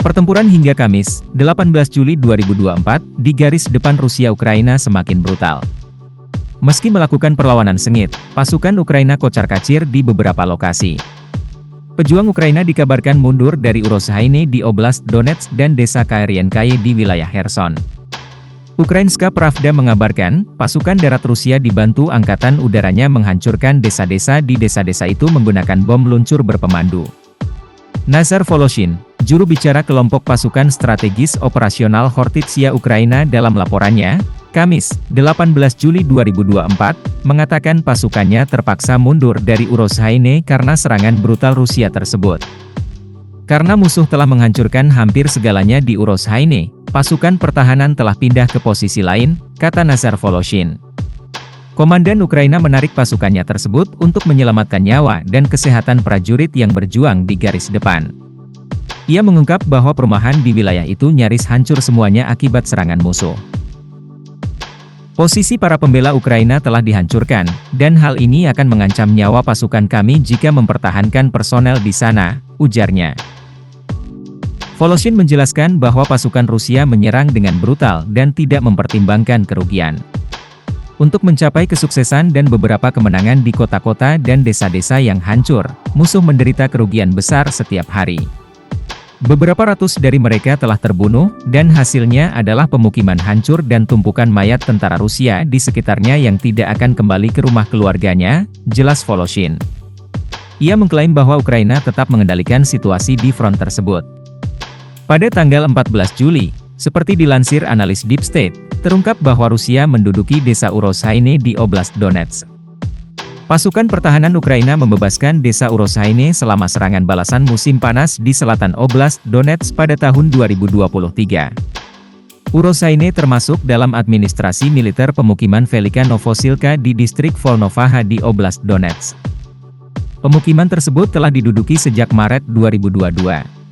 Pertempuran hingga Kamis, 18 Juli 2024, di garis depan Rusia-Ukraina semakin brutal. Meski melakukan perlawanan sengit, pasukan Ukraina kocar-kacir di beberapa lokasi. Pejuang Ukraina dikabarkan mundur dari Urozhaine di Oblast Donetsk dan desa Kaerienkaye di wilayah Kherson. Ukrainska Pravda mengabarkan, pasukan darat Rusia dibantu angkatan udaranya menghancurkan desa-desa di desa-desa itu menggunakan bom luncur berpemandu. Nazar Voloshin, juru bicara kelompok pasukan strategis operasional Khortytsia Ukraina dalam laporannya, Kamis, 18 Juli 2024, mengatakan pasukannya terpaksa mundur dari Urozhaine karena serangan brutal Rusia tersebut. Karena musuh telah menghancurkan hampir segalanya di Urozhaine, pasukan pertahanan telah pindah ke posisi lain, kata Nazar Voloshin. Komandan Ukraina menarik pasukannya tersebut untuk menyelamatkan nyawa dan kesehatan prajurit yang berjuang di garis depan. Ia mengungkap bahwa perumahan di wilayah itu nyaris hancur semuanya akibat serangan musuh. Posisi para pembela Ukraina telah dihancurkan, dan hal ini akan mengancam nyawa pasukan kami jika mempertahankan personel di sana, ujarnya. Voloshin menjelaskan bahwa pasukan Rusia menyerang dengan brutal dan tidak mempertimbangkan kerugian. Untuk mencapai kesuksesan dan beberapa kemenangan di kota-kota dan desa-desa yang hancur, musuh menderita kerugian besar setiap hari. Beberapa ratus dari mereka telah terbunuh, dan hasilnya adalah pemukiman hancur dan tumpukan mayat tentara Rusia di sekitarnya yang tidak akan kembali ke rumah keluarganya, jelas Voloshin. Ia mengklaim bahwa Ukraina tetap mengendalikan situasi di front tersebut. Pada tanggal 14 Juli, seperti dilansir analis Deep State, terungkap bahwa Rusia menduduki desa Urozhaine di Oblast Donetsk. Pasukan pertahanan Ukraina membebaskan desa Urozhaine selama serangan balasan musim panas di selatan Oblast Donetsk pada tahun 2023. Urozhaine termasuk dalam administrasi militer pemukiman Velika Novosilka di distrik Volnovaha di Oblast Donetsk. Pemukiman tersebut telah diduduki sejak Maret 2022.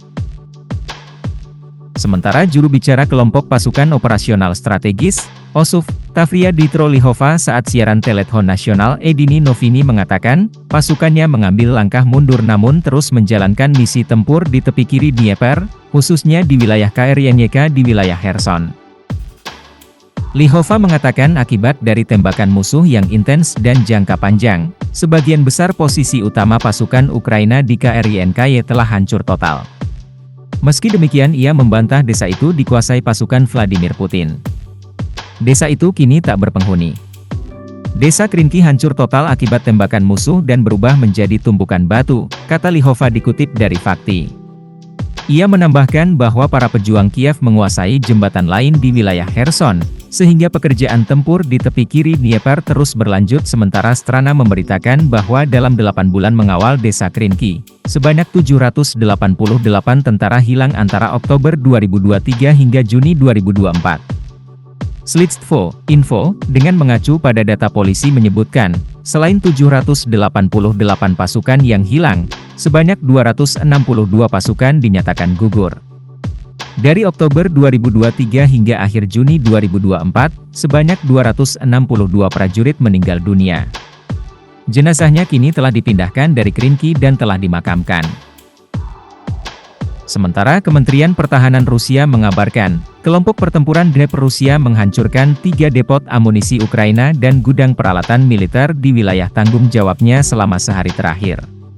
Sementara juru bicara kelompok pasukan operasional strategis, OSUF, Tavria Dmitrolihova saat siaran telepon nasional Edini Novini mengatakan, pasukannya mengambil langkah mundur namun terus menjalankan misi tempur di tepi kiri Dnieper, khususnya di wilayah Kaerienkaye di wilayah Kherson. Lihova mengatakan akibat dari tembakan musuh yang intens dan jangka panjang, sebagian besar posisi utama pasukan Ukraina di Kaerienkaye telah hancur total. Meski demikian ia membantah desa itu dikuasai pasukan Vladimir Putin. Desa itu kini tak berpenghuni. Desa Krinki hancur total akibat tembakan musuh dan berubah menjadi tumpukan batu, kata Lihova dikutip dari Fakti. Ia menambahkan bahwa para pejuang Kiev menguasai jembatan lain di wilayah Kherson, sehingga pekerjaan tempur di tepi kiri Dnieper terus berlanjut sementara Strana memberitakan bahwa dalam 8 bulan mengawal desa Krinki, sebanyak 788 tentara hilang antara Oktober 2023 hingga Juni 2024. Slitstvo, info, dengan mengacu pada data polisi menyebutkan, selain 788 pasukan yang hilang, sebanyak 262 pasukan dinyatakan gugur. Dari Oktober 2023 hingga akhir Juni 2024, sebanyak 262 prajurit meninggal dunia. Jenazahnya kini telah dipindahkan dari Krinki dan telah dimakamkan. Sementara Kementerian Pertahanan Rusia mengabarkan, kelompok pertempuran Dnepr Rusia menghancurkan 3 depot amunisi Ukraina dan gudang peralatan militer di wilayah tanggung jawabnya selama sehari terakhir.